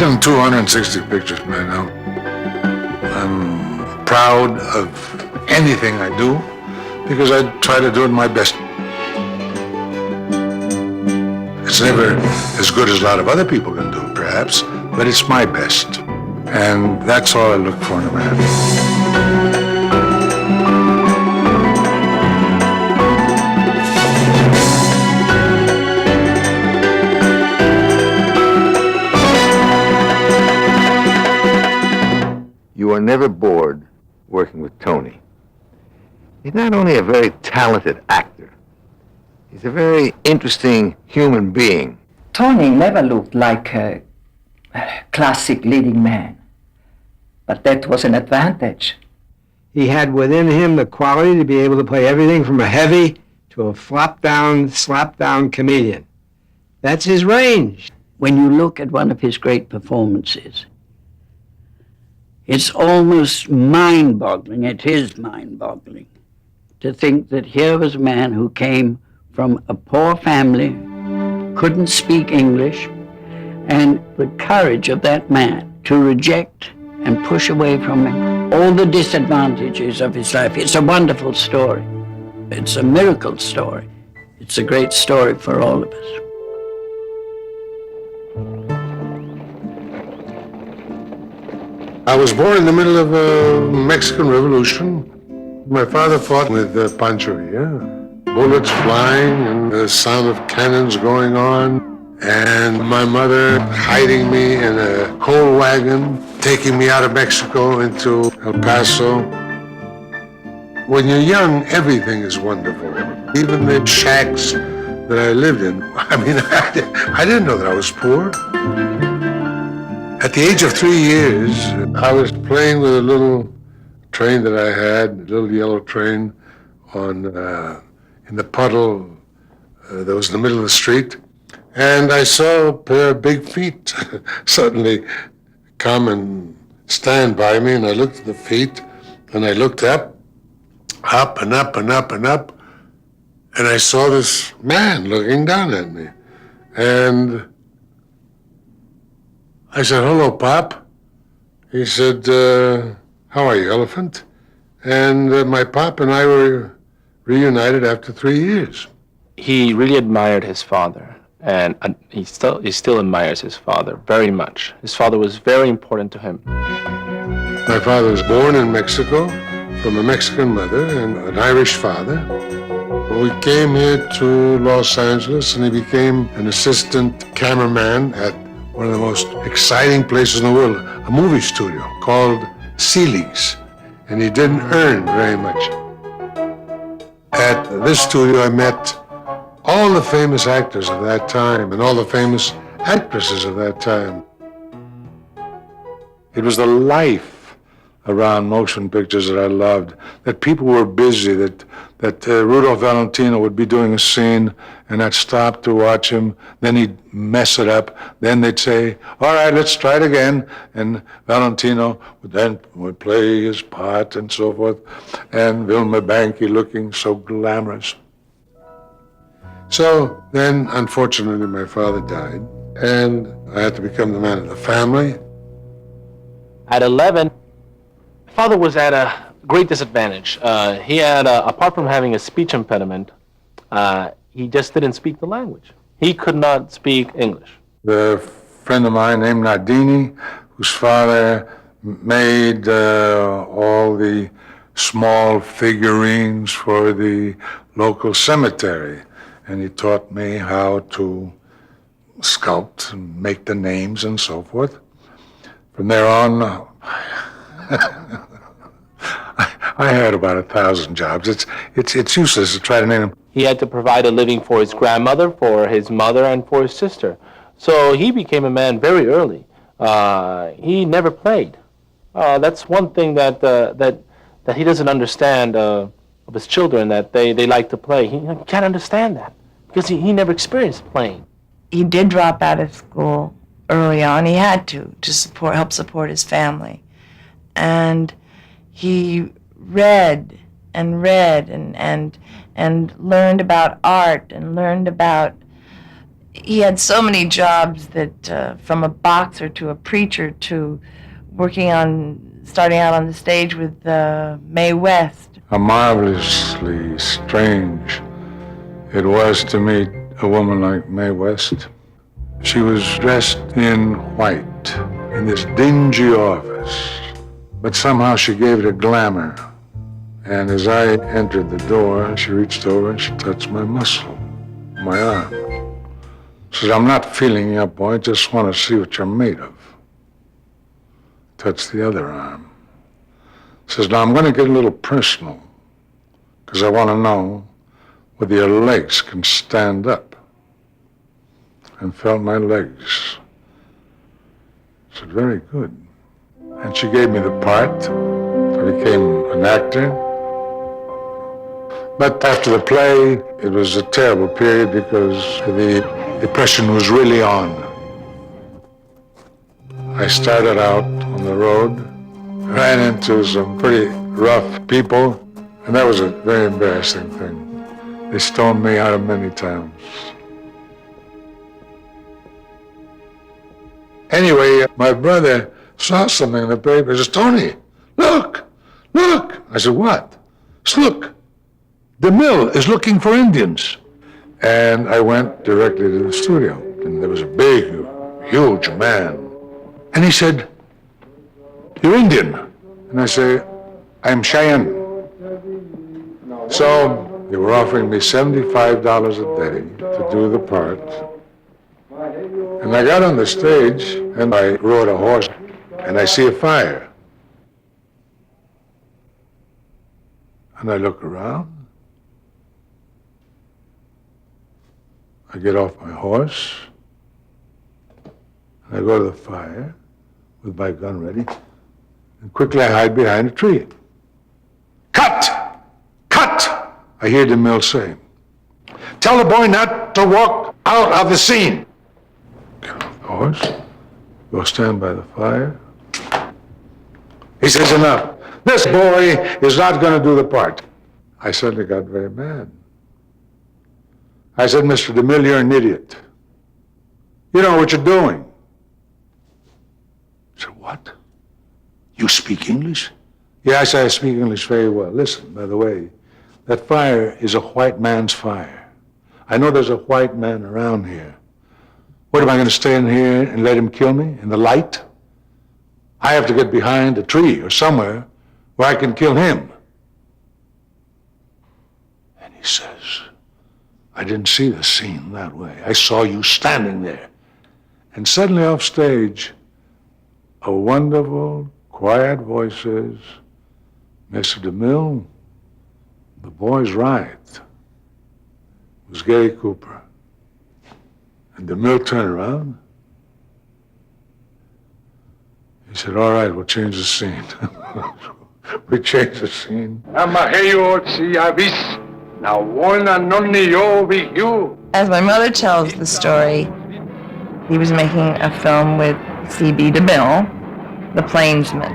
done 260 pictures by now. I'm proud of anything I do because I try to do it my best. It's never as good as a lot of other people can do, perhaps, but it's my best. And that's all I look for in a man. You are never bored working with Tony. He's not only a very talented actor, he's a very interesting human being. Tony never looked like a classic leading man, but that was an advantage. He had within him the quality to be able to play everything from a heavy to a flop-down, slap-down comedian. That's his range. When you look at one of his great performances, it's almost mind-boggling, it is mind-boggling, to think that here was a man who came from a poor family, couldn't speak English, and the courage of that man to reject and push away from him all the disadvantages of his life. It's a wonderful story. It's a miracle story. It's a great story for all of us. I was born in the middle of a Mexican Revolution. My father fought with Pancho Villa, bullets flying and the sound of cannons going on, and my mother hiding me in a coal wagon, taking me out of Mexico into El Paso. When you're young, everything is wonderful. Even the shacks that I lived in. I mean, I didn't know that I was poor. At the age of 3 years, I was playing with a little train that I had, a little yellow train, in the puddle that was in the middle of the street. And I saw a pair of big feet suddenly come and stand by me, and I looked at the feet, and I looked up and up and up and up, and I saw this man looking down at me. And I said, "Hello, Pop." He said, "How are you, Elephant?" And my pop and I were reunited after 3 years. He really admired his father, and he still admires his father very much. His father was very important to him. My father was born in Mexico from a Mexican mother and an Irish father. We came here to Los Angeles, and he became an assistant cameraman at one of the most exciting places in the world, a movie studio called Seeley's, and he didn't earn very much. At this studio, I met all the famous actors of that time and all the famous actresses of that time. It was the life around motion pictures that I loved, that people were busy, that Rudolph Valentino would be doing a scene and I'd stop to watch him, then he'd mess it up, then they'd say, "All right, let's try it again," and Valentino would play his part and so forth, and Vilma Banky looking so glamorous. So then, unfortunately, my father died, and I had to become the man of the family. At 11, my father was at a great disadvantage. He had, apart from having a speech impediment, he just didn't speak the language. He could not speak English. A friend of mine named Nardini, whose father made all the small figurines for the local cemetery, and he taught me how to sculpt and make the names and so forth. From there on, I had about 1,000 jobs. It's useless to try to name them. He had to provide a living for his grandmother, for his mother, and for his sister. So he became a man very early. He never played. That's one thing that he doesn't understand of his children, that they like to play. He can't understand that because he never experienced playing. He did drop out of school early on. He had to help support his family. And he read and read and learned about art and learned about he had so many jobs that from a boxer to a preacher to starting out on the stage with Mae West. How marvelously strange it was to meet a woman like Mae West. She was dressed in white in this dingy office, but somehow she gave it a glamour. And as I entered the door, she reached over and she touched my muscle, my arm. She said, "I'm not feeling you up, boy. I just want to see what you're made of." Touched the other arm. Says, "Now I'm going to get a little personal because I want to know whether your legs can stand up." And felt my legs. I said, "Very good." And she gave me the part. I became an actor. But after the play, it was a terrible period because the depression was really on. I started out on the road, ran into some pretty rough people, and that was a very embarrassing thing. They stoned me out of many towns. Anyway, my brother saw something in the paper. He says, "Tony, look, look." I said, "What?" He said, "Look, the mill is looking for Indians." And I went directly to the studio. And there was a big, huge man. And he said, "You're Indian." And I say, "I'm Cheyenne." So they were offering me $75 a day to do the part. And I got on the stage and I rode a horse and I see a fire. And I look around. I get off my horse and I go to the fire with my gun ready and quickly I hide behind a tree. "Cut! Cut!" I hear the mill say. "Tell the boy not to walk out of the scene." Get off the horse, go stand by the fire. He says, "Enough. This boy is not going to do the part." I suddenly got very mad. I said, "Mr. DeMille, you're an idiot. You don't know what you're doing." He said, "What? You speak English?" "Yeah," I said, "I speak English very well. Listen, by the way, that fire is a white man's fire. I know there's a white man around here. What, am I going to stay in here and let him kill me in the light? I have to get behind a tree or somewhere where I can kill him." And he says, "I didn't see the scene that way. I saw you standing there." And suddenly off stage, a wonderful, quiet voice says, "Mr. DeMille, the boy's right." It was Gary Cooper. And DeMille turned around. He said, "All right, we'll change the scene." We changed the scene. As my mother tells the story, he was making a film with C.B. DeMille, the Plainsman.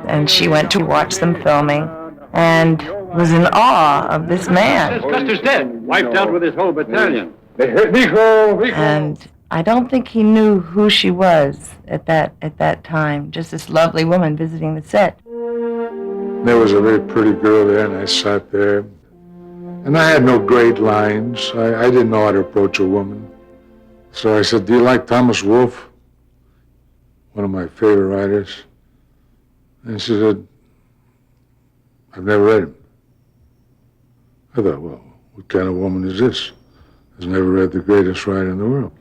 And she went to watch them filming and was in awe of this man. Custer's dead. Wiped out with his whole battalion. And I don't think he knew who she was at that time, just this lovely woman visiting the set. There was a very pretty girl there, and I sat there. And I had no great lines. I didn't know how to approach a woman. So I said, "Do you like Thomas Wolfe?" One of my favorite writers. And she said, "I've never read him." I thought, well, what kind of woman is this? Has never read the greatest writer in the world.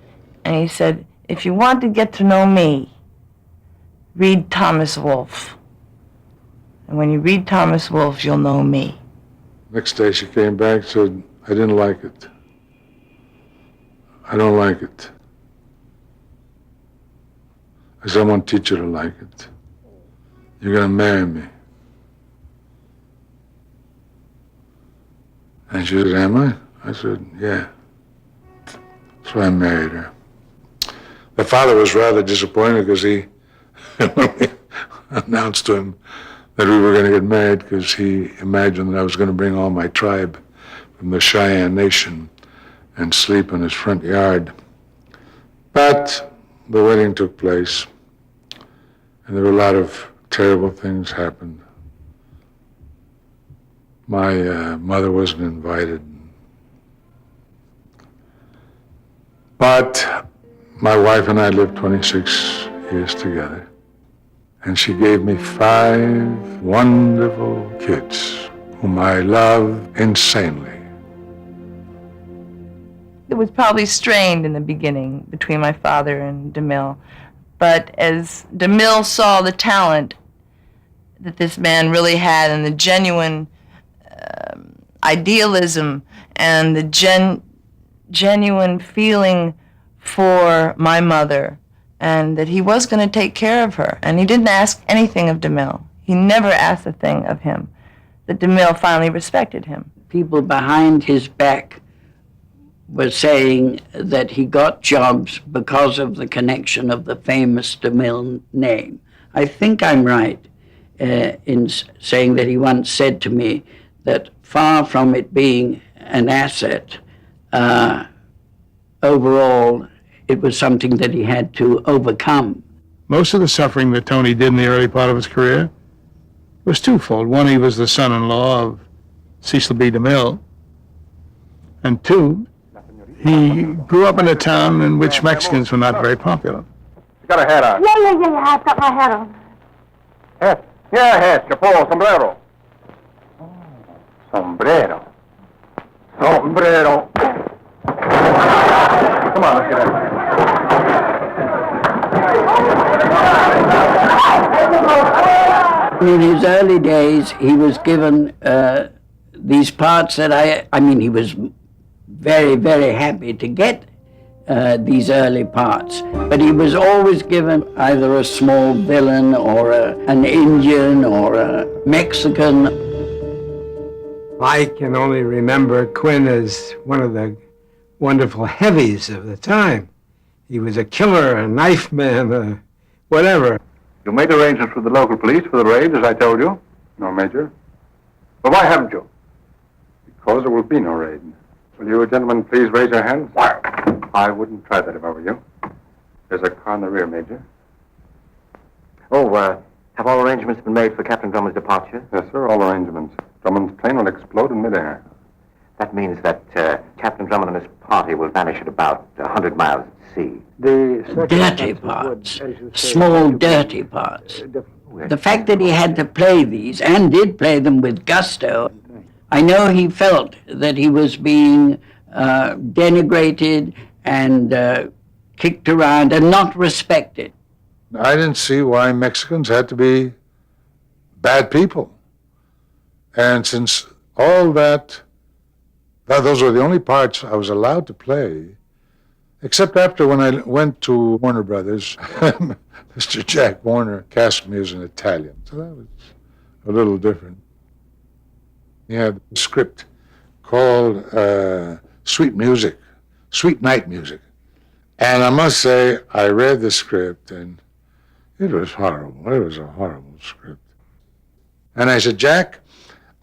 And he said, "If you want to get to know me, read Thomas Wolfe. And when you read Thomas Wolfe, you'll know me." Next day she came back and said, "I didn't like it. I don't like it." I said, "I'm going to teach you to like it. You're going to marry me." And she said, "Am I?" I said, "Yeah." So I married her. The father was rather disappointed because when we announced to him that we were going to get married, because he imagined that I was going to bring all my tribe from the Cheyenne Nation and sleep in his front yard. But the wedding took place, and there were a lot of terrible things happened. My mother wasn't invited. But my wife and I lived 26 years together, and she gave me 5 wonderful kids whom I love insanely. It was probably strained in the beginning between my father and DeMille, but as DeMille saw the talent that this man really had and the genuine idealism and the genuine feeling for my mother, and that he was going to take care of her, and he didn't ask anything of DeMille. He never asked a thing of him, that DeMille finally respected him. People behind his back were saying that he got jobs because of the connection of the famous DeMille name. I think I'm right in saying that he once said to me that far from it being an asset, overall, it was something that he had to overcome. Most of the suffering that Tony did in the early part of his career was twofold. One, he was the son-in-law of Cecil B. DeMille, and 2, he grew up in a town in which Mexicans were not very popular. You got a hat on? Yeah, I've got my hat on. Hat? Yeah, hat. Chapeau, sombrero. Sombrero. Sombrero. Come on, let's get out. In his early days, he was given these parts that I mean, he was very, very happy to get these early parts, but he was always given either a small villain or an Indian or a Mexican. I can only remember Quinn as one of the wonderful heavies of the time. He was a killer, a knife man, whatever. You made arrangements with the local police for the raid, as I told you? No, Major. But why haven't you? Because there will be no raid. Will you gentlemen please raise your hands? I wouldn't try that if I were you. There's a car in the rear, Major. Oh, have all arrangements been made for Captain Drummond's departure? Yes, sir, all arrangements. Drummond's plane will explode in midair. That means that Captain Drummond and his party will vanish at about 100 miles at sea. Dirty parts, small dirty parts. The fact that he had to play these, and did play them with gusto, I know he felt that he was being denigrated and kicked around and not respected. I didn't see why Mexicans had to be bad people. And since all that, those were the only parts I was allowed to play, except after when I went to Warner Brothers, Mr. Jack Warner cast me as an Italian. So that was a little different. He had a script called Sweet Night Music. And I must say, I read the script, and it was horrible. It was a horrible script. And I said, Jack,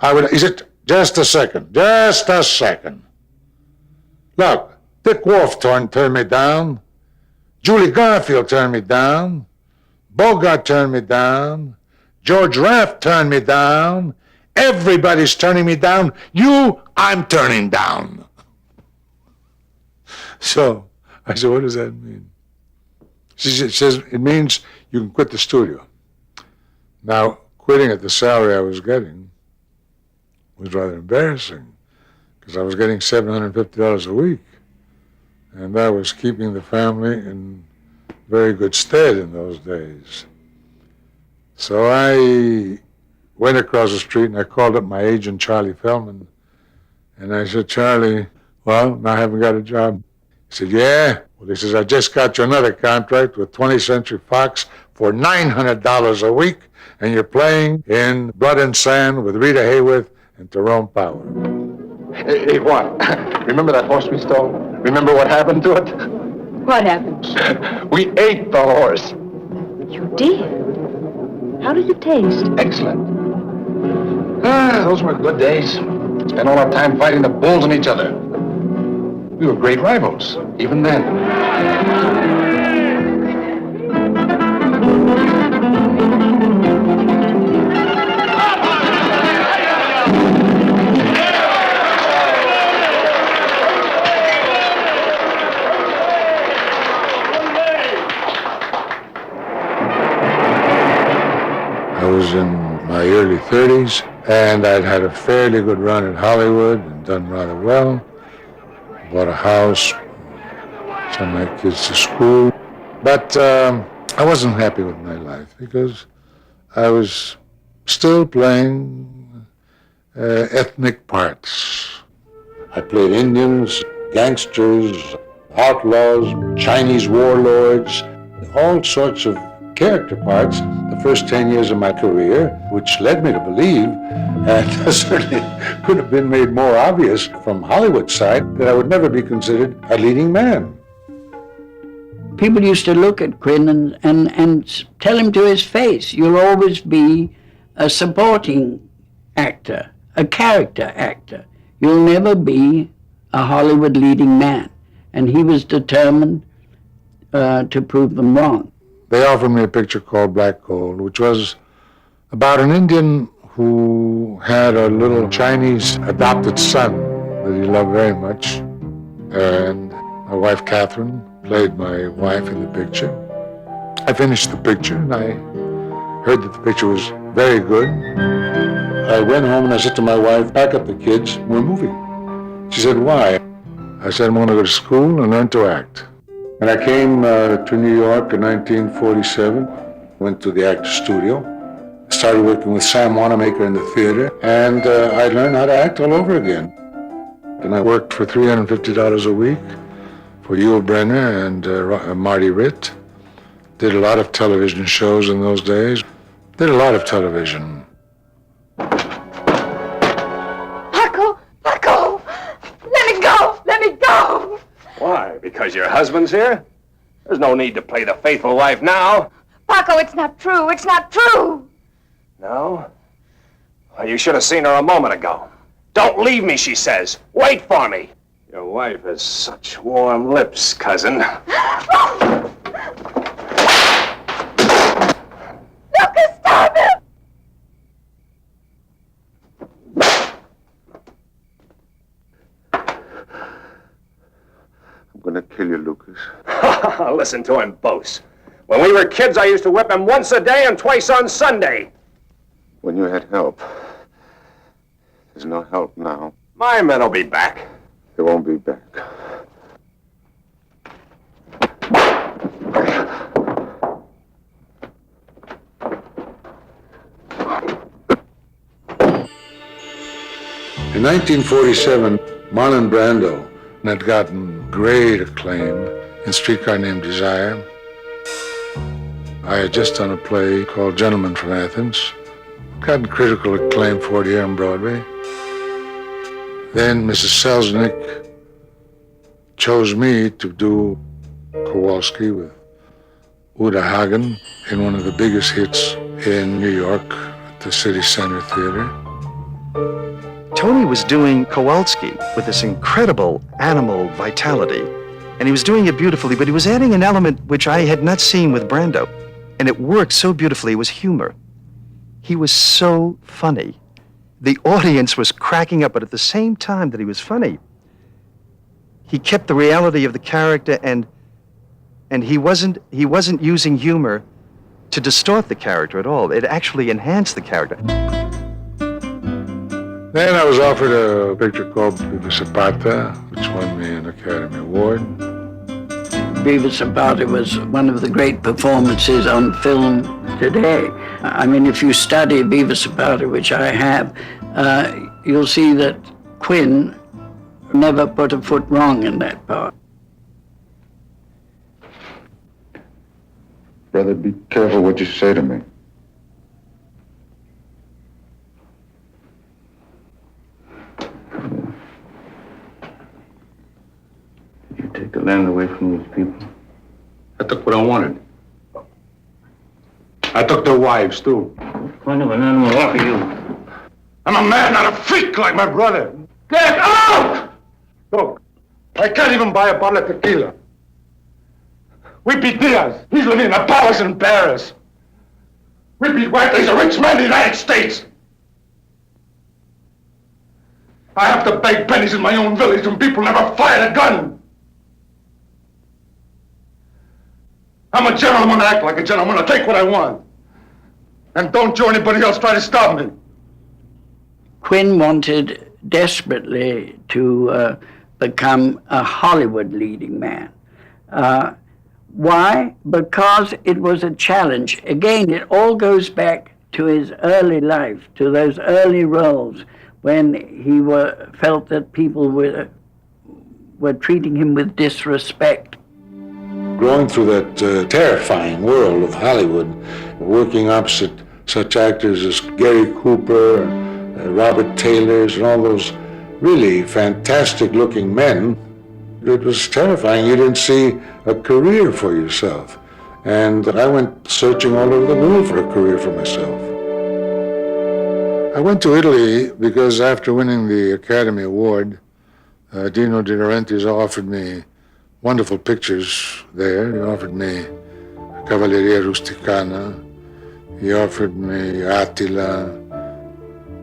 he said, just a second. Look, Dick Wolf turned me down. Julie Garfield turned me down. Bogart turned me down. George Raft turned me down. Everybody's turning me down. I'm turning down. So I said, what does that mean? She says, it means you can quit the studio. Now, quitting at the salary I was getting was rather embarrassing, because I was getting $750 a week, and that was keeping the family in very good stead in those days. So I went across the street and I called up my agent, Charlie Feldman, and I said, Charlie, well, now I haven't got a job. He said, yeah. Well, he says, I just got you another contract with 20th Century Fox for $900 a week, and you're playing in Blood and Sand with Rita Hayworth and Tyrone Power. Hey, Juan, remember that horse we stole? Remember what happened to it? What happened? We ate the horse. You did? How did it taste? Excellent. Those were good days. Spent all our time fighting the bulls and each other. We were great rivals, even then. I was in my early 30s, and I'd had a fairly good run in Hollywood and done rather well. Bought a house, sent my kids to school. But I wasn't happy with my life because I was still playing ethnic parts. I played Indians, gangsters, outlaws, Chinese warlords, all sorts of character parts the first 10 years of my career, which led me to believe, and certainly could have been made more obvious from Hollywood's side, that I would never be considered a leading man. People used to look at Quinn and tell him to his face, you'll always be a supporting actor, a character actor. You'll never be a Hollywood leading man. And he was determined to prove them wrong. They offered me a picture called Black Gold, which was about an Indian who had a little Chinese adopted son that he loved very much. And my wife, Catherine, played my wife in the picture. I finished the picture, and I heard that the picture was very good. I went home and I said to my wife, pack up the kids, we're moving. She said, why? I said, I'm going to go to school and learn to act. And I came to New York in 1947, went to the actor studio, started working with Sam Wanamaker in the theater, and I learned how to act all over again. And I worked for $350 a week for Yul Brynner and Marty Ritt. Did a lot of television shows in those days. Did a lot of television. Paco! Let me go! Let me go! Why? Because your husband's here? There's no need to play the faithful wife now. Paco, it's not true. It's not true. No? Well, you should have seen her a moment ago. Don't leave me, she says. Wait for me. Your wife has such warm lips, cousin. Lucas, stop it! I'm gonna kill you, Lucas. Listen to him boast. When we were kids, I used to whip him once a day and twice on Sunday. When you had help. There's no help now. My men will be back. They won't be back. In 1947, Marlon Brando had gotten great acclaim in Streetcar Named Desire. I had just done a play called Gentleman from Athens, gotten critical acclaim for it here on Broadway. Then Mrs. Selznick chose me to do Kowalski with Uta Hagen in one of the biggest hits in New York at the City Center Theater. Tony was doing Kowalski with this incredible animal vitality, and he was doing it beautifully, but he was adding an element which I had not seen with Brando, and it worked so beautifully. It was humor. He was so funny. The audience was cracking up, but at the same time that he was funny, he kept the reality of the character, and he wasn't using humor to distort the character at all. It actually enhanced the character. Then I was offered a picture called Viva Zapata, which won me an Academy Award. Viva Zapata was one of the great performances on film today. I mean, if you study Viva Zapata, which I have, you'll see that Quinn never put a foot wrong in that part. Brother, be careful what you say to me. You take the land away from these people? I took what I wanted. I took their wives, too. What kind of an animal are you? I'm a man, not a freak like my brother. Get out! Look, I can't even buy a bottle of tequila. We beat Diaz. He's living in a palace in Paris. We beat White. He's a rich man in the United States. I have to beg pennies in my own village and people never fired a gun. I'm a gentleman, I act like a gentleman, I take what I want. And don't you or anybody else try to stop me. Quinn wanted desperately to become a Hollywood leading man. Why? Because it was a challenge. Again, it all goes back to his early life, to those early roles when he felt that people were treating him with disrespect. Growing through that terrifying world of Hollywood, working opposite such actors as Gary Cooper, Robert Taylors, and all those really fantastic-looking men, it was terrifying. You didn't see a career for yourself. And I went searching all over the world for a career for myself. I went to Italy because after winning the Academy Award, Dino De Laurentiis offered me wonderful pictures there. He offered me Cavalleria Rusticana. He offered me Attila.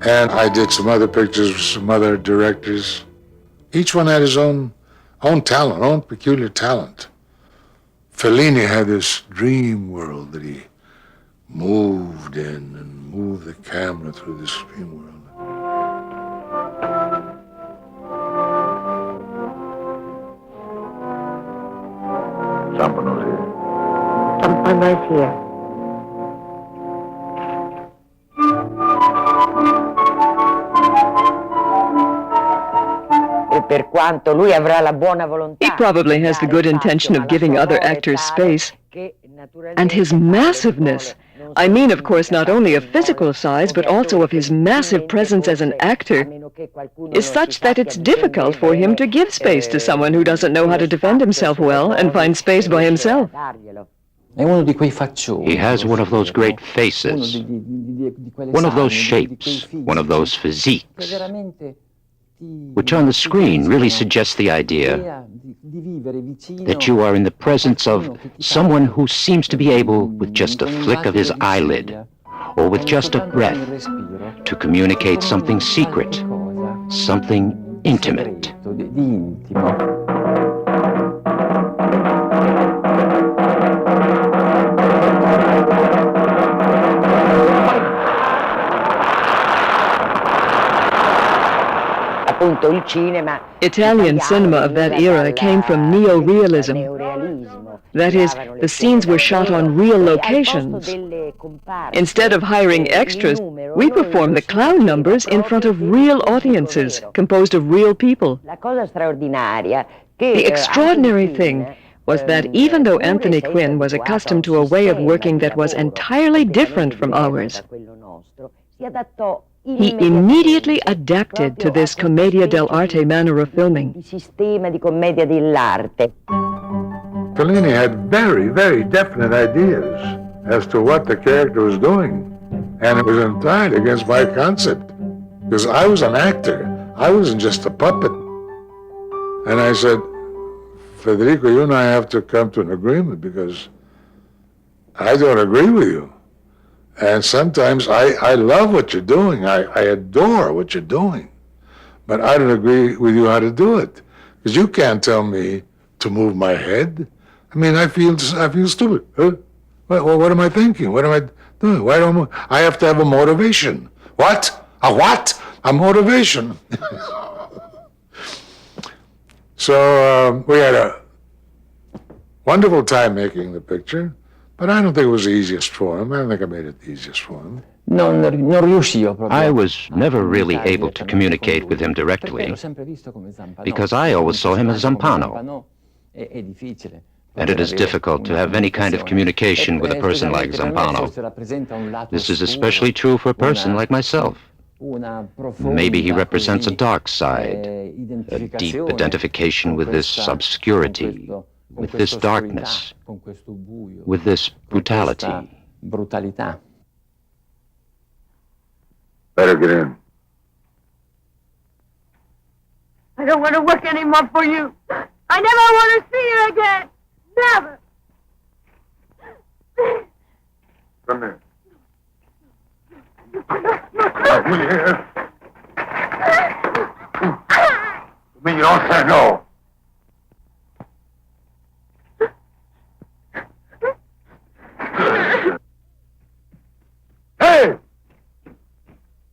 And I did some other pictures with some other directors. Each one had his own talent, own peculiar talent. Fellini had this dream world that he moved in and moved the camera through this dream world. Zampano's here. Zampano is here. He probably has the good intention of giving other actors space. And his massiveness, I mean, of course, not only of physical size, but also of his massive presence as an actor, is such that it's difficult for him to give space to someone who doesn't know how to defend himself well and find space by himself. He has one of those great faces, one of those shapes, one of those physiques, which on the screen really suggests the idea that you are in the presence of someone who seems to be able, with just a flick of his eyelid, or with just a breath, to communicate something secret, something intimate. Italian cinema of that era came from neo-realism. That is, the scenes were shot on real locations. Instead of hiring extras, we performed the clown numbers in front of real audiences, composed of real people. The extraordinary thing was that even though Anthony Quinn was accustomed to a way of working that was entirely different from ours, he immediately adapted to this commedia dell'arte manner of filming. Fellini had very, very definite ideas as to what the character was doing. And it was entirely against my concept. Because I was an actor. I wasn't just a puppet. And I said, Federico, you and I have to come to an agreement because I don't agree with you. And sometimes I love what you're doing. I adore what you're doing. But I don't agree with you how to do it. Because you can't tell me to move my head. I mean, I feel stupid. Huh? What am I thinking? What am I doing? Why don't I have to have a motivation? What? A what? A motivation. So we had a wonderful time making the picture. But I don't think it was the easiest for him. I don't think I made it the easiest for him. I was never really able to communicate with him directly because I always saw him as Zampano. And it is difficult to have any kind of communication with a person like Zampano. This is especially true for a person like myself. Maybe he represents a dark side, a deep identification with this obscurity, with this darkness, with this brutality. Better get in. I don't want to work anymore for you. I never want to see you again. Never. Come here. Come here. You mean you don't say no? Hey!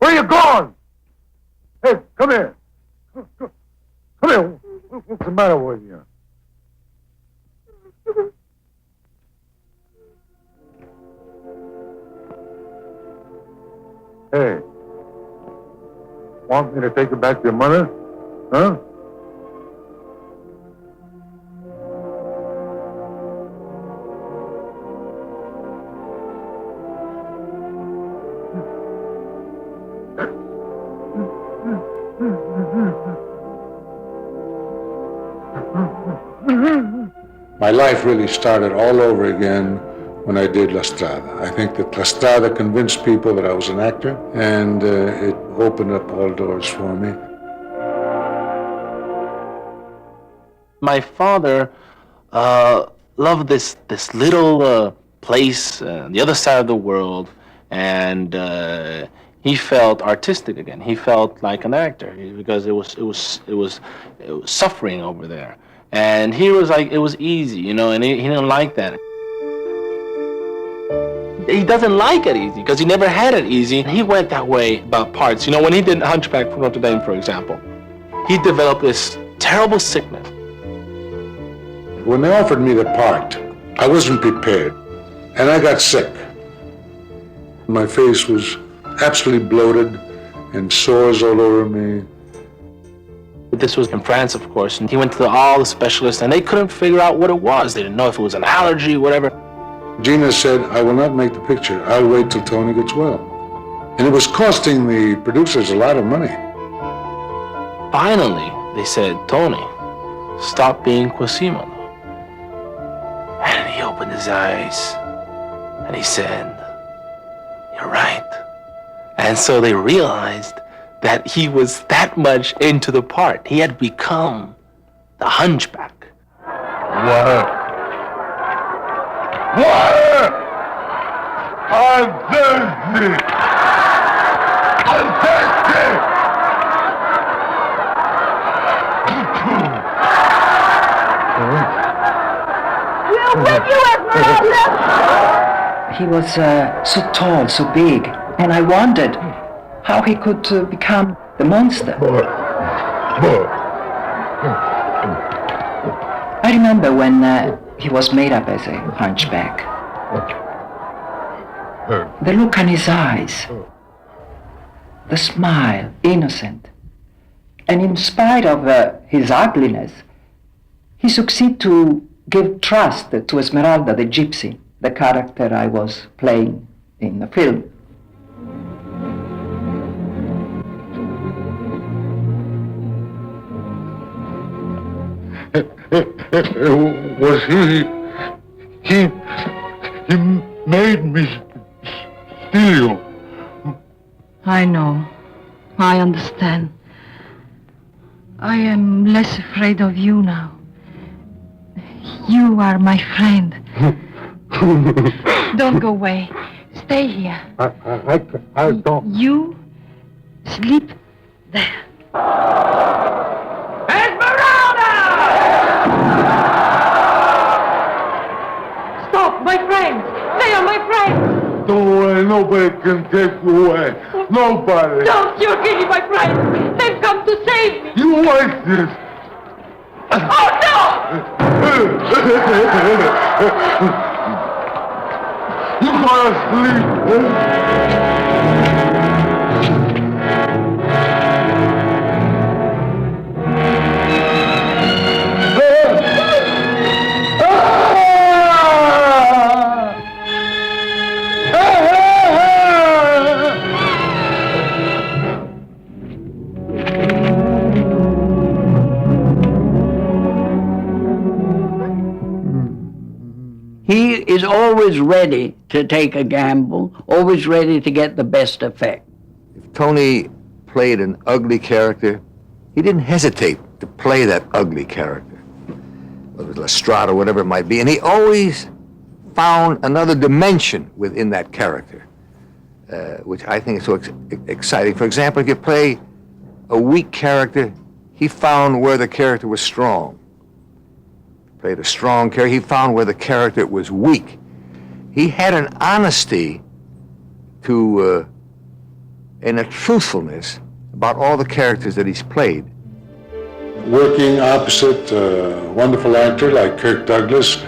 Where you going? Hey, come here. Come here. What's the matter with you? Hey. Want me to take you back to your mother? Huh? My life really started all over again when I did La Strada. I think that La Strada convinced people that I was an actor, and it opened up all doors for me. My father loved this little place on the other side of the world, and he felt artistic again. He felt like an actor because it was suffering over there. And here was like, it was easy, you know, and he didn't like that. He doesn't like it easy because he never had it easy. He went that way about parts. You know, when he did Hunchback of Notre Dame, for example, he developed this terrible sickness. When they offered me the part, I wasn't prepared, and I got sick. My face was absolutely bloated and sores all over me. This was in France, of course, and he went to all the specialists, and they couldn't figure out what it was. They didn't know if it was an allergy, whatever. Gina said, I will not make the picture. I'll wait till Tony gets well. And it was costing the producers a lot of money. Finally, they said, Tony, stop being Quasimodo. And he opened his eyes, and he said, you're right. And so they realized that he was that much into the part. He had become the Hunchback. What? I'm thirsty! I'm thirsty! We'll whip you, Esmeralda! He was so tall, so big, and I wondered how he could become the monster. I remember when he was made up as a hunchback. The look on his eyes, the smile, innocent. And in spite of his ugliness, he succeeded to give trust to Esmeralda, the gypsy, the character I was playing in the film. Was he made me steal. I know. I understand. I am less afraid of you now. You are my friend. Don't go away. Stay here. I don't. You sleep there. Stop, my friends! They are my friends! Don't worry, nobody can take you away. Nobody. Don't! You're killing my friends! They've come to save me! You like this. Oh, no! You gotta sleep. He is always ready to take a gamble, always ready to get the best effect. If Tony played an ugly character, he didn't hesitate to play that ugly character, whether it was Lestrade or whatever it might be, and he always found another dimension within that character, which I think is so exciting. For example, if you play a weak character, he found where the character was strong. Played a strong character, he found where the character was weak. He had an honesty to and a truthfulness about all the characters that he's played. Working opposite a wonderful actor like Kirk Douglas,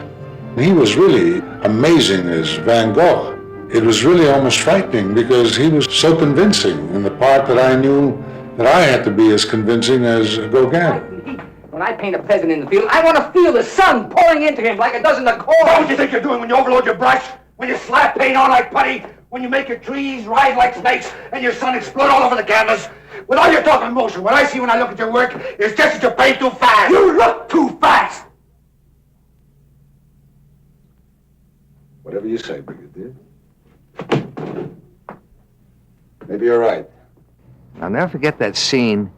he was really amazing as Van Gogh. It was really almost frightening because he was so convincing in the part that I knew that I had to be as convincing as Gauguin. When I paint a peasant in the field, I want to feel the sun pouring into him like it does in the corn. What do you think you're doing when you overload your brush? When you slap paint on like putty? When you make your trees rise like snakes and your sun explode all over the canvas? With all your talk and motion, what I see when I look at your work is just that you paint too fast. You look too fast. Whatever you say, Brigadier. Maybe you're right. I'll never forget that scene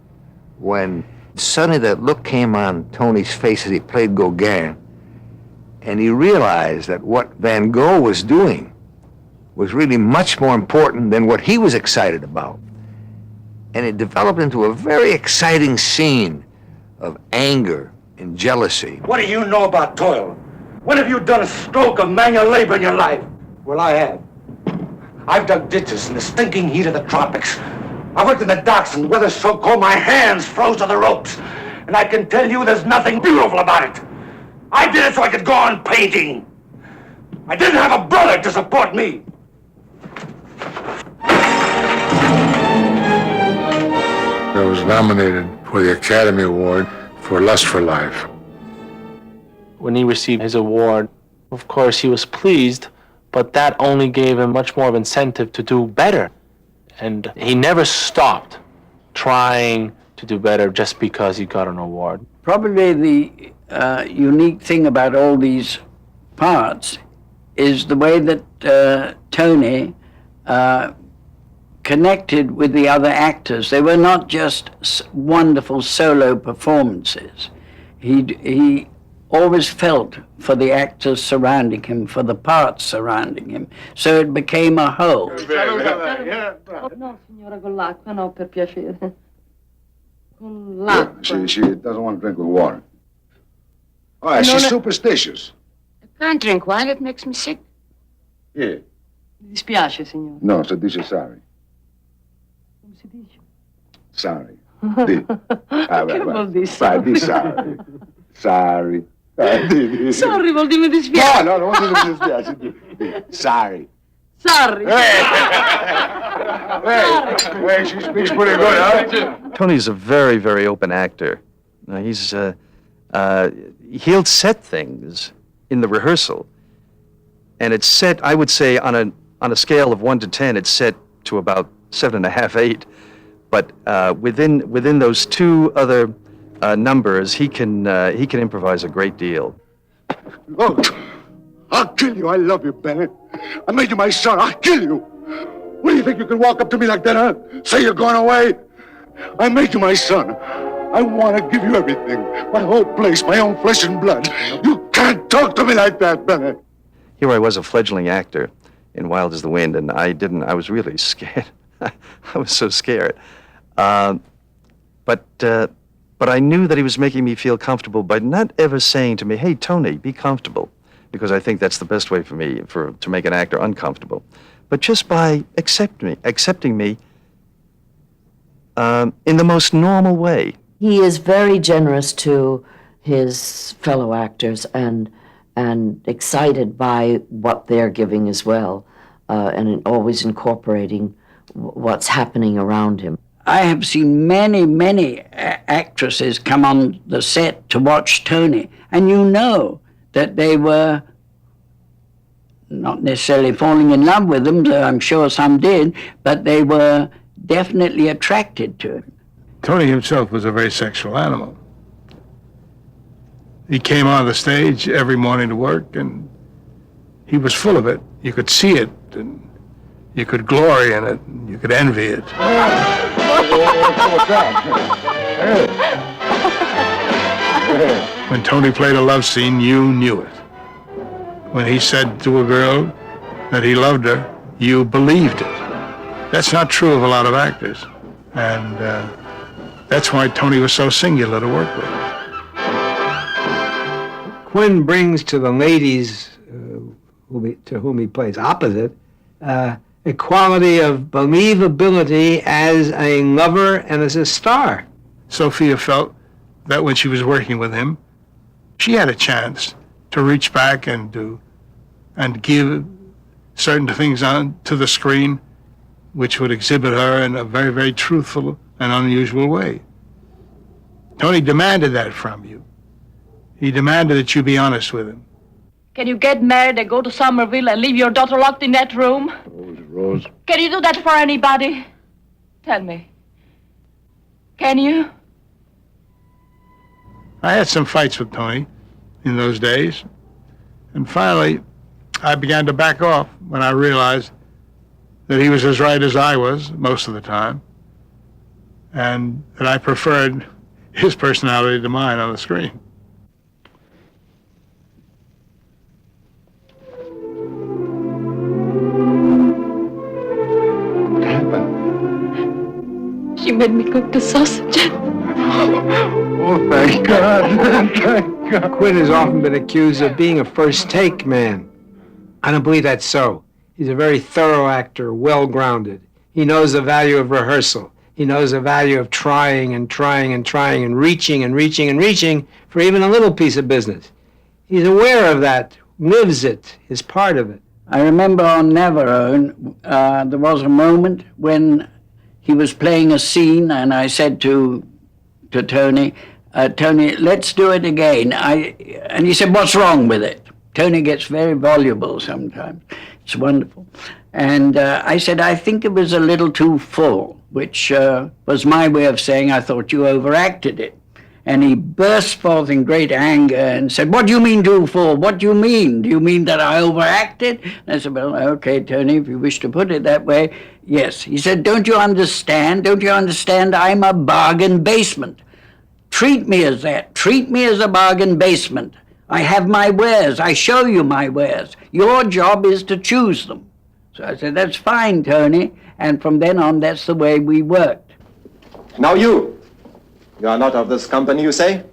when suddenly that look came on Tony's face as he played Gauguin, and he realized that what Van Gogh was doing was really much more important than what he was excited about. And it developed into a very exciting scene of anger and jealousy. What do you know about toil? When have you done a stroke of manual labor in your life? Well, I have. I've dug ditches in the stinking heat of the tropics. I worked in the docks and weather so cold my hands froze to the ropes. And I can tell you there's nothing beautiful about it. I did it so I could go on painting. I didn't have a brother to support me. I was nominated for the Academy Award for Lust for Life. When he received his award, of course, he was pleased, but that only gave him much more of incentive to do better. And he never stopped trying to do better just because he got an award. Probably the unique thing about all these parts is the way that Tony connected with the other actors. They were not just wonderful solo performances. He always felt for the actors surrounding him, for the parts surrounding him. So it became a whole. No, signora, con l'acqua, no, per piacere. Con l'acqua. She doesn't want to drink with water. All right, she's superstitious. I can't drink wine, it makes me sick. Yeah. Mi dispiace, signora. No, se dice sorry. Come si dice? Sorry. Che vuol dire Vai, di sorry. Sorry. Sorry vuol dire mi dispiace. No, non vuol dire mi dispiace. Sorry. Sorry. Hey, she speaks pretty good, huh? Tony's a very, very open actor. He'll set things in the rehearsal, and it's set, I would say, on a scale of 1 to 10, it's set to about 7.5, 8. But within those two other numbers, he can improvise a great deal. Look, I'll kill you. I love you, Bennett. I made you my son. I'll kill you. What do you think you can walk up to me like that, huh? Say you're going away? I made you my son. I want to give you everything. My whole place, my own flesh and blood. You can't talk to me like that, Bennett. Here I was, a fledgling actor in Wild as the Wind, and I was really scared. I was so scared. But I knew that he was making me feel comfortable by not ever saying to me, "Hey, Tony, be comfortable," because I think that's the best way for me to make an actor uncomfortable. But just by accepting me in the most normal way. He is very generous to his fellow actors and excited by what they're giving as well, and always incorporating what's happening around him. I have seen many actresses come on the set to watch Tony, and you know that they were not necessarily falling in love with him, though I'm sure some did, but they were definitely attracted to him. Tony himself was a very sexual animal. He came on the stage every morning to work, and he was full of it. You could see it, and you could glory in it, and you could envy it. When Tony played a love scene, you knew it. When he said to a girl that he loved her, you believed it. That's not true of a lot of actors. And that's why Tony was so singular to work with. Quinn brings to the ladies to whom he plays opposite a quality of believability as a lover and as a star. Sophia felt that when she was working with him, she had a chance to reach back and give certain things to the screen which would exhibit her in a very, very truthful and unusual way. Tony demanded that from you. He demanded that you be honest with him. Can you get married and go to Somerville and leave your daughter locked in that room? Rose. Can you do that for anybody? Tell me. Can you? I had some fights with Tony in those days, and finally I began to back off when I realized that he was as right as I was most of the time, and that I preferred his personality to mine on the screen. What happened? She made me cook the sausage. Oh, thank God. Thank God. Quinn has often been accused of being a first-take man. I don't believe that's so. He's a very thorough actor, well-grounded. He knows the value of rehearsal. He knows the value of trying and trying and trying and reaching and reaching and reaching for even a little piece of business. He's aware of that, lives it, is part of it. I remember on Navarone, there was a moment when he was playing a scene, and I said to Tony, Tony, let's do it again. And he said, what's wrong with it? Tony gets very voluble sometimes. It's wonderful. And I said, I think it was a little too full, which was my way of saying I thought you overacted it. And he burst forth in great anger and said, what do you mean too full? What do you mean? Do you mean that I overacted? And I said, well, okay, Tony, if you wish to put it that way, yes. He said, don't you understand? Don't you understand I'm a bargain basement? Treat me as that. Treat me as a bargain basement. I have my wares. I show you my wares. Your job is to choose them. So I said, that's fine, Tony. And from then on, that's the way we worked. Now you are not of this company, you say?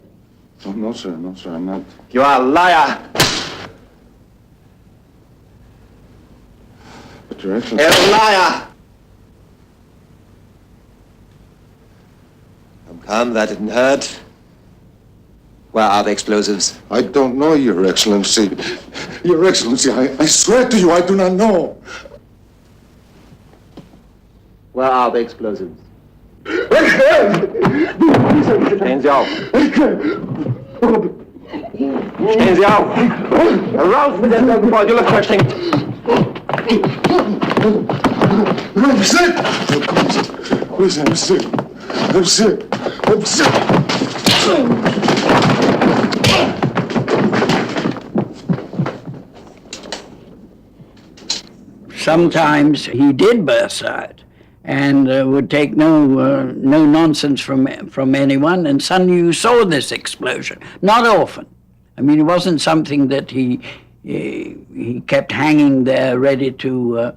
Oh, no, sir, I'm not. You are a liar. But Your Excellency... A liar. Come, that didn't hurt. Where are the explosives? I don't know, Your Excellency. Your Excellency, I swear to you, I do not know. Where are the explosives? Stehen Sie auf. Stehen Sie auf. Raus mit der Gebäude, Luftverschwendung. I'm sick. Listen, I'm sick. I'm sick. I'm sick. Sometimes he did burst out and would take no nonsense from anyone. And suddenly you saw this explosion. Not often. I mean, it wasn't something that he kept hanging there ready to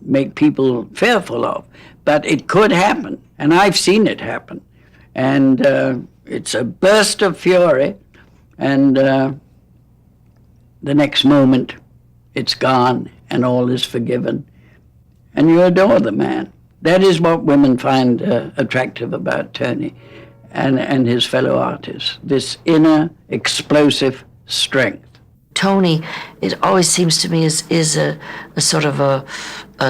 make people fearful of. But it could happen, and I've seen it happen. And it's a burst of fury, and the next moment it's gone, and all is forgiven. And you adore the man. That is what women find attractive about Tony and his fellow artists, this inner explosive strength. Tony, it always seems to me, is a sort of a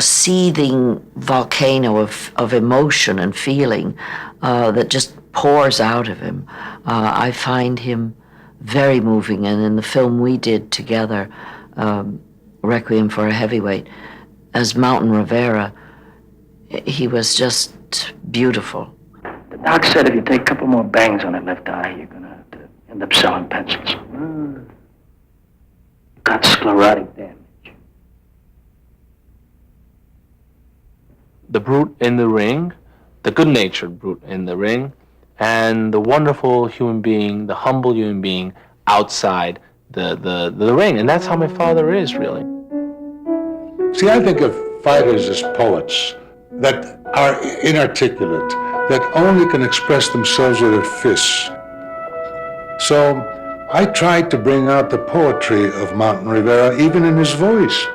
seething volcano of emotion and feeling that just pours out of him. I find him very moving, and in the film we did together, Requiem for a Heavyweight, as Mountain Rivera, he was just beautiful. The doc said if you take a couple more bangs on that left eye, you're going to end up selling pencils. You got sclerotic damage. The brute in the ring, the good-natured brute in the ring, and the wonderful human being, the humble human being outside the ring. And that's how my father is, really. See, I think of fighters as poets that are inarticulate, that only can express themselves with their fists. So I tried to bring out the poetry of Mountain Rivera, even in his voice.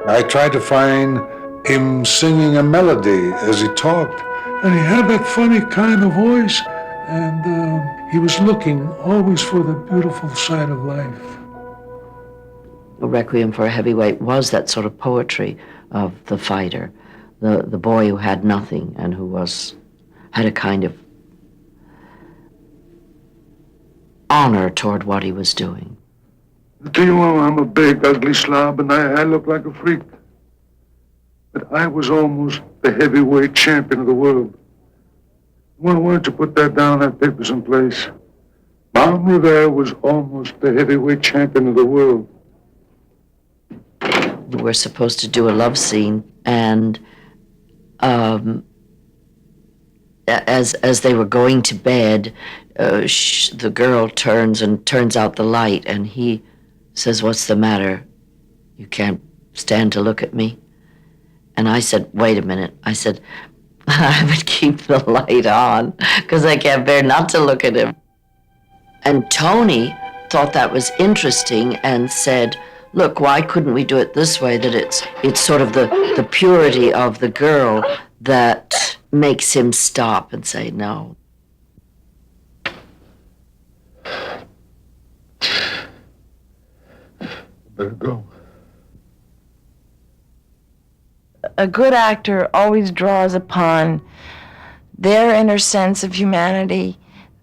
I tried to find him singing a melody as he talked, and he had that funny kind of voice, and he was looking always for the beautiful side of life. A Requiem for a Heavyweight was that sort of poetry of the fighter, the boy who had nothing and who had a kind of honor toward what he was doing. I tell you what, I'm a big, ugly slob, and I look like a freak. But I was almost the heavyweight champion of the world. Why don't you put that down on that paper someplace? Martin Rivera was almost the heavyweight champion of the world. We're supposed to do a love scene, and as they were going to bed, the girl turns out the light, and he says, "What's the matter? You can't stand to look at me?" And I said, "Wait a minute." I said, "I would keep the light on because I can't bear not to look at him." And Tony thought that was interesting and said, "Look, why couldn't we do it this way, that it's sort of the purity of the girl that makes him stop and say no." Better go. A good actor always draws upon their inner sense of humanity,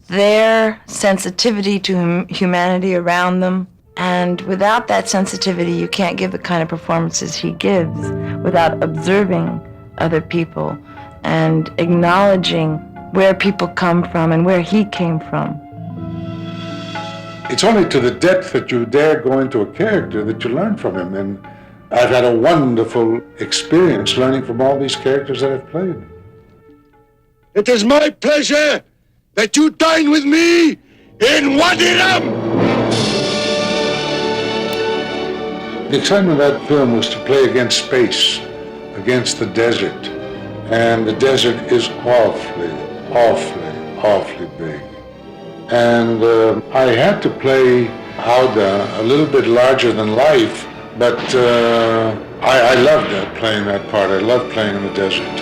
their sensitivity to humanity around them. And without that sensitivity, you can't give the kind of performances he gives without observing other people and acknowledging where people come from and where he came from. It's only to the depth that you dare go into a character that you learn from him. And I've had a wonderful experience learning from all these characters that I've played. It is my pleasure that you dine with me in Wadi Rum. The excitement of that film was to play against space, against the desert. And the desert is awfully, awfully, awfully big. And I had to play Auda a little bit larger than life, but I loved that, playing that part. I loved playing in the desert.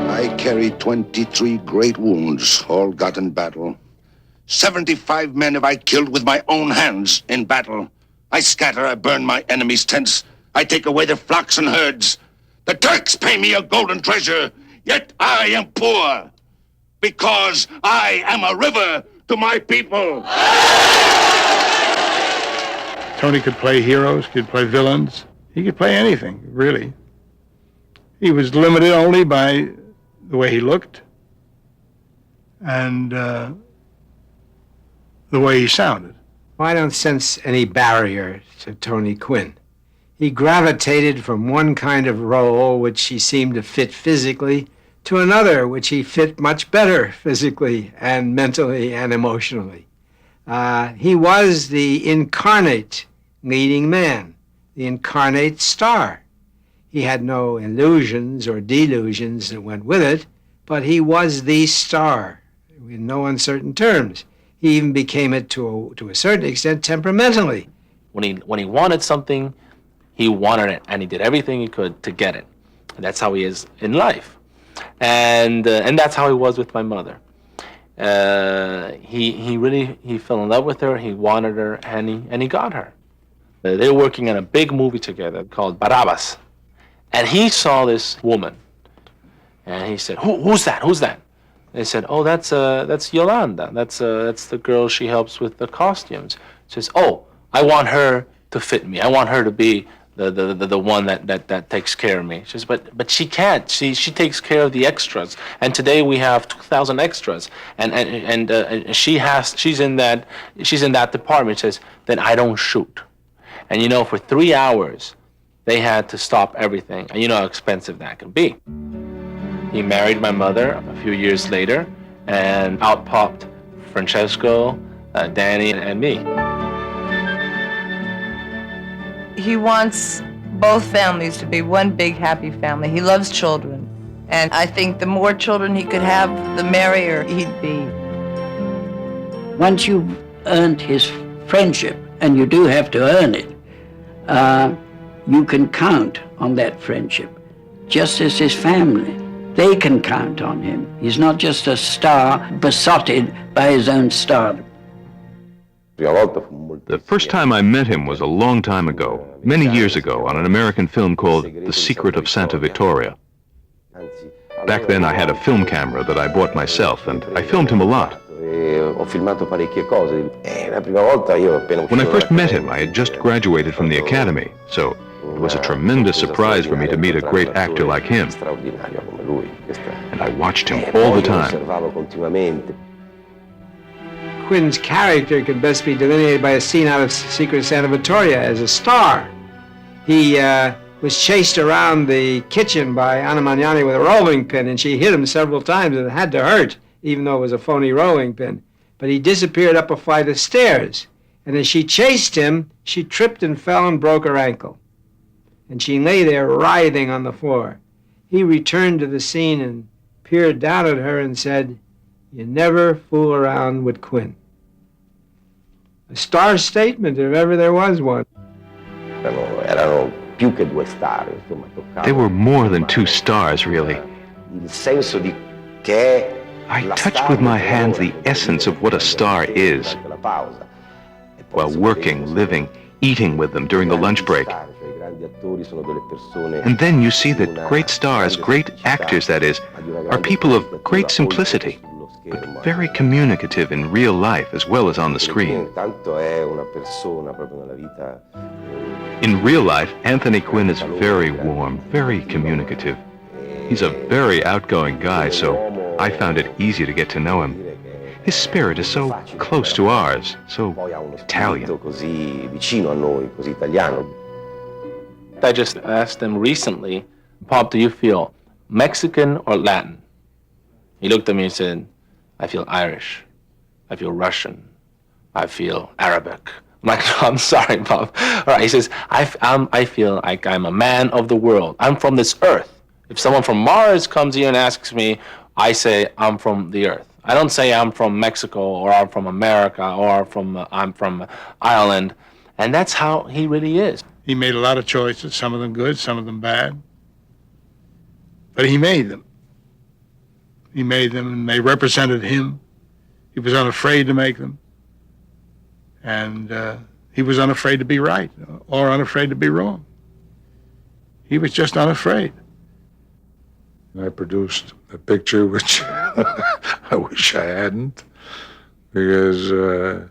I carried 23 great wounds, all got in battle. 75 men have I killed with my own hands in battle. I scatter, I burn my enemies' tents. I take away their flocks and herds. The Turks pay me a golden treasure, yet I am poor, because I am a river to my people. Tony could play heroes, could play villains. He could play anything, really. He was limited only by the way he looked and the way he sounded. I don't sense any barrier to Tony Quinn. He gravitated from one kind of role which he seemed to fit physically to another which he fit much better physically and mentally and emotionally. He was the incarnate leading man, the incarnate star. He had no illusions or delusions that went with it, but he was the star in no uncertain terms. He even became it to a certain extent temperamentally. When he wanted something, he wanted it, and he did everything he could to get it. And that's how he is in life, and that's how he was with my mother. He fell in love with her. He wanted her, and he got her. They were working on a big movie together called Barabbas, and he saw this woman, and he said, "Who's that? Who's that?" They said, "Oh, that's Yolanda. That's the girl she helps with the costumes." She says, "Oh, I want her to fit me. I want her to be the one that takes care of me." She says, "But she can't. She takes care of the extras. And today we have 2,000 extras, and she's in that department." She says, "Then I don't shoot." And for 3 hours, they had to stop everything. And you know how expensive that can be. He married my mother a few years later, and out popped Francesco, Danny, and me. He wants both families to be one big happy family. He loves children. And I think the more children he could have, the merrier he'd be. Once you've earned his friendship and you do have to earn it, you can count on that friendship, just as his family. They can count on him. He's not just a star besotted by his own stardom. The first time I met him was a long time ago, many years ago, on an American film called The Secret of Santa Vittoria. Back then I had a film camera that I bought myself, and I filmed him a lot. When I first met him, I had just graduated from the academy, so it was a tremendous surprise for me to meet a great actor like him. And I watched him all the time. Quinn's character can best be delineated by a scene out of Secret of Santa Vittoria as a star. He was chased around the kitchen by Anna Magnani with a rolling pin, and she hit him several times, and it had to hurt, even though it was a phony rolling pin. But he disappeared up a flight of stairs, and as she chased him, she tripped and fell and broke her ankle. And she lay there writhing on the floor. He returned to the scene and peered down at her and said, "You never fool around with Quinn." A star statement, if ever there was one. They were more than two stars, really. I touched with my hands the essence of what a star is, while working, living, eating with them during the lunch break. And then you see that great stars, great actors that is, are people of great simplicity, but very communicative in real life as well as on the screen. In real life, Anthony Quinn is very warm, very communicative. He's a very outgoing guy, so I found it easy to get to know him. His spirit is so close to ours, so Italian. I just asked him recently, "Pop, do you feel Mexican or Latin?" He looked at me and said, "I feel Irish. I feel Russian. I feel Arabic." I'm like, "No, I'm sorry, Pop." All right, he says, I feel like I'm a man of the world. I'm from this earth. If someone from Mars comes here and asks me, I say I'm from the earth. I don't say I'm from Mexico or I'm from America or I'm from Ireland. And that's how he really is. He made a lot of choices, some of them good, some of them bad. But he made them. He made them, and they represented him. He was unafraid to make them. And he was unafraid to be right or unafraid to be wrong. He was just unafraid. I produced a picture which I wish I hadn't, because a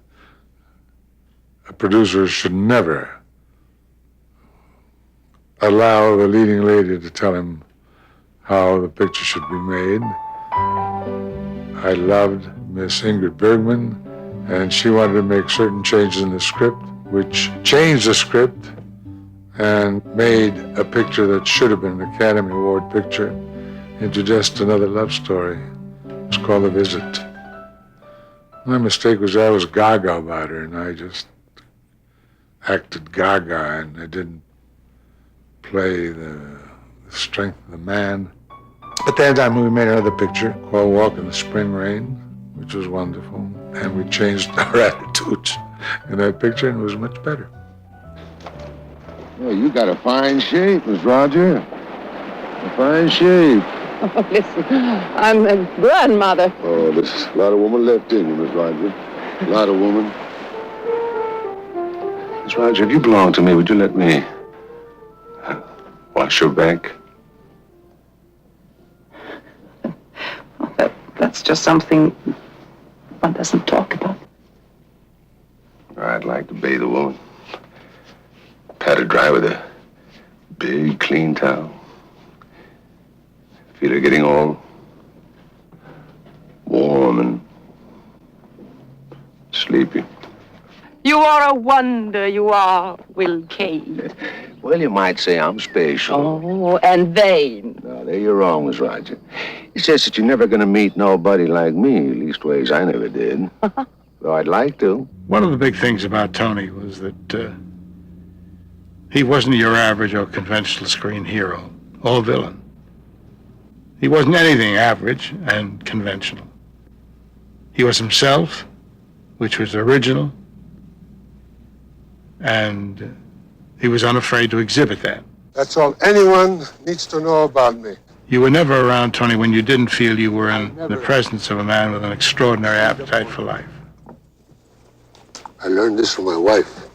producer should never allow the leading lady to tell him how the picture should be made. I loved Miss Ingrid Bergman, and she wanted to make certain changes in the script, which changed the script and made a picture that should have been an Academy Award picture into just another love story. It's called The Visit. My mistake was I was gaga about her, and I just acted gaga, and I didn't play the strength of the man. At that time, we made another picture called Walk in the Spring Rain, which was wonderful, and we changed our attitudes in that picture, and it was much better. Well, you got a fine shape, Miss Roger. A fine shape. Oh, listen, I'm a grandmother. Oh, there's a lot of woman left in you, Miss Roger. A lot of woman. Miss Roger, if you belong to me, would you let me wash your back? Well, that's just something one doesn't talk about. I'd like to bathe a woman. Pat her dry with a big, clean towel. Feel her getting all warm and sleepy. You are a wonder, you are, Will Cade. Well, you might say I'm special. Oh, and vain. No, there you're wrong, Miss Roger. It's just that you're never going to meet nobody like me. Leastways, I never did. Though I'd like to. One of the big things about Tony was that he wasn't your average or conventional screen hero or villain. He wasn't anything average and conventional. He was himself, which was original, And he was unafraid to exhibit that. That's all anyone needs to know about me. You were never around, Tony, when you didn't feel you were in the presence of a man with an extraordinary appetite for life. I learned this from my wife.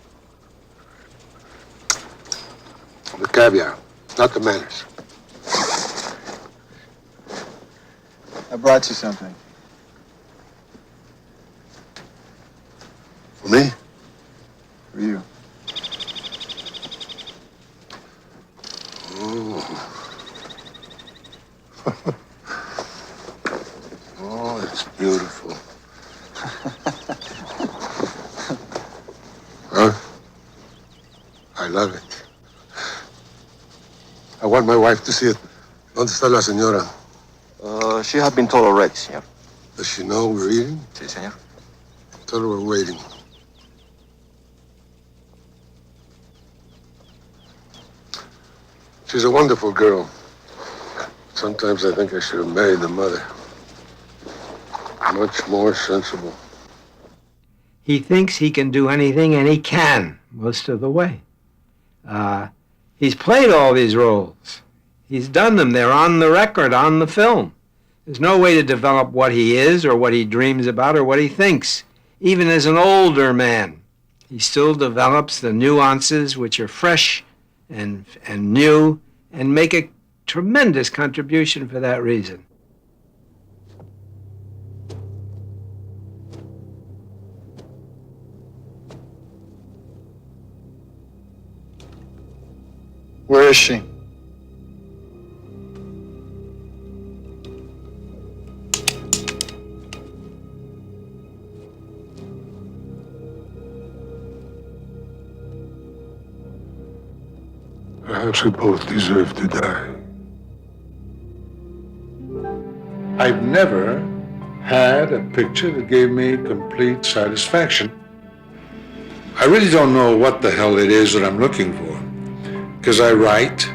The caviar, not the manners. I brought you something. For me? For you. Oh. Oh, it's beautiful. Huh? I love it. I want my wife to see it. ¿Dónde está la señora? She had been told already, senor. Does she know we're eating? Sí, senor. Tell her we're waiting. She's a wonderful girl. Sometimes I think I should have married the mother. Much more sensible. He thinks he can do anything, and he can most of the way. He's played all these roles. He's done them. They're on the record, on the film. There's no way to develop what he is or what he dreams about or what he thinks. Even as an older man, he still develops the nuances which are fresh and new and make a tremendous contribution for that reason. Where is she? Perhaps we both deserve to die. I've never had a picture that gave me complete satisfaction. I really don't know what the hell it is that I'm looking for. Because I write,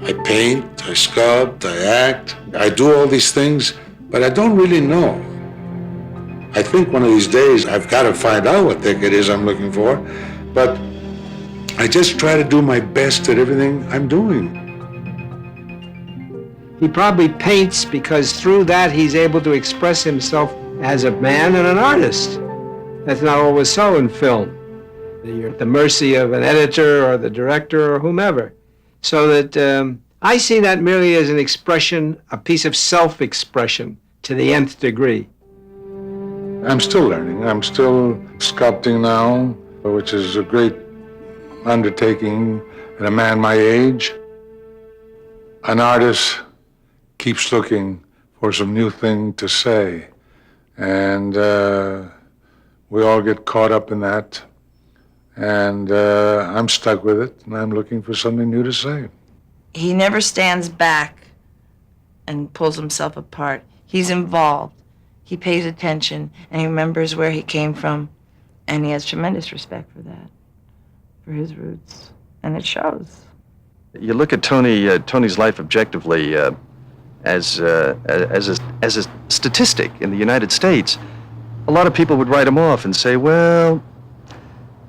I paint, I sculpt, I act, I do all these things, but I don't really know. I think one of these days I've got to find out what the heck it is I'm looking for, but I just try to do my best at everything I'm doing. He probably paints because through that he's able to express himself as a man and an artist. That's not always so in film. You're at the mercy of an editor or the director or whomever. So that I see that merely as an expression, a piece of self-expression to the nth degree. I'm still learning. I'm still sculpting now, which is a great undertaking in a man my age. An artist keeps looking for some new thing to say. And we all get caught up in that. And I'm stuck with it, and I'm looking for something new to say. He never stands back and pulls himself apart. He's involved. He pays attention, and he remembers where he came from, and he has tremendous respect for that, for his roots, and it shows. You look at Tony's life objectively as a statistic in the United States. A lot of people would write him off and say, well,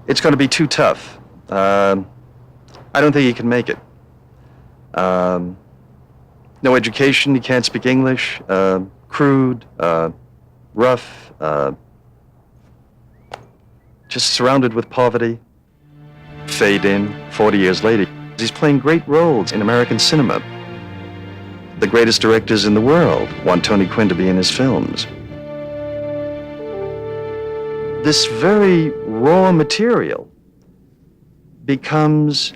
it's going to be too tough. I don't think he can make it. No education, he can't speak English, crude, rough, just surrounded with poverty. Fade in, 40 years later, he's playing great roles in American cinema. The greatest directors in the world want Tony Quinn to be in his films. This very raw material becomes,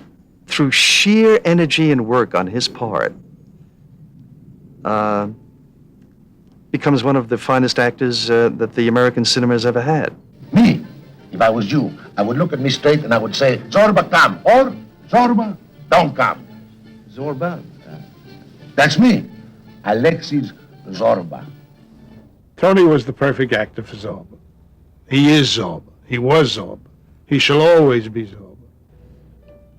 through sheer energy and work on his part, becomes one of the finest actors that the American cinema has ever had. Me, if I was you, I would look at me straight and I would say, Zorba, come, or Zorba, don't come. Zorba, that's me, Alexis Zorba. Tony was the perfect actor for Zorba. He is Zorba. He was Zorba. He shall always be Zorba.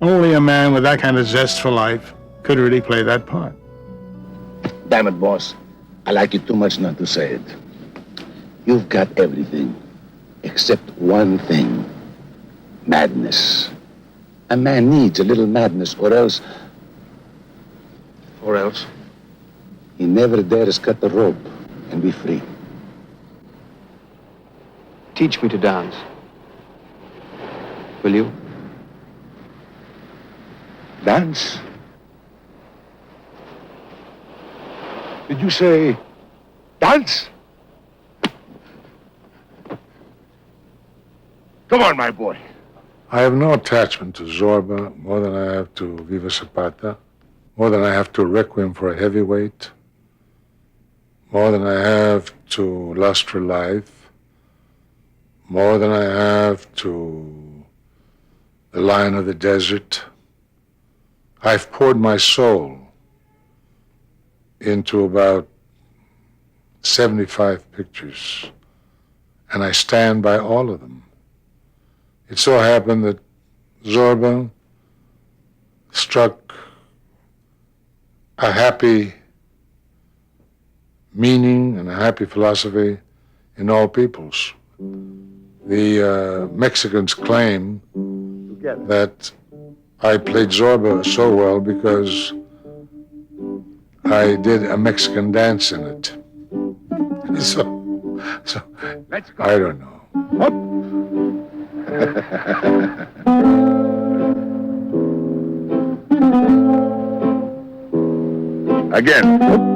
Only a man with that kind of zest for life could really play that part. Damn it, boss. I like you too much not to say it. You've got everything, except one thing. Madness. A man needs a little madness, or else... Or else? He never dares cut the rope and be free. Teach me to dance. Will you? Dance? Did you say dance? Come on, my boy. I have no attachment to Zorba more than I have to Viva Zapata, more than I have to Requiem for a Heavyweight, more than I have to Lust for Life, more than I have to The Lion of the Desert. I've poured my soul into about 75 pictures, and I stand by all of them. It so happened that Zorba struck a happy meaning and a happy philosophy in all peoples. The Mexicans claim that I played Zorba so well because I did a Mexican dance in it. So I don't know. Again.